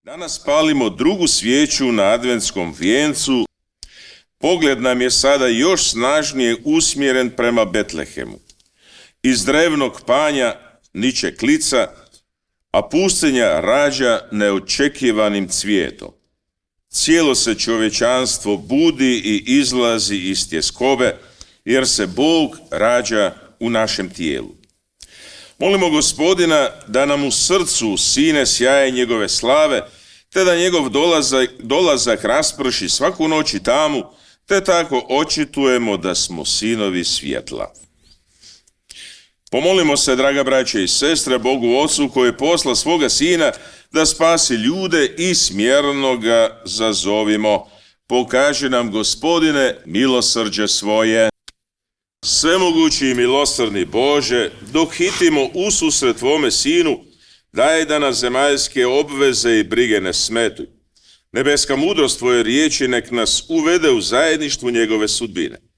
Danas palimo drugu svijeću na adventskom vijencu. Pogled nam je sada još snažnije usmjeren prema Betlehemu. Iz drevnog panja niče klica, a pustinja rađa neočekivanim cvijetom. Cijelo se čovječanstvo budi i izlazi iz tjeskobe, jer se Bog rađa u našem tijelu. Molimo Gospodina da nam u srcu sine sjaje njegove slave, te da njegov dolazak rasprši svaku noć i tamu, te tako očitujemo da smo sinovi svjetla. Pomolimo se, draga braće i sestre, Bogu Ocu koji je posla svoga Sina da spasi ljude i smjerno ga zazovimo. Pokaži nam, Gospodine, milosrđe svoje. Svemogući i milosrdni Bože, dok hitimo ususret Tvome Sinu, daj da nas zemaljske obveze i brige ne smetuj. Nebeska mudrost Tvoje riječi nek nas uvede u zajedništvu njegove sudbine.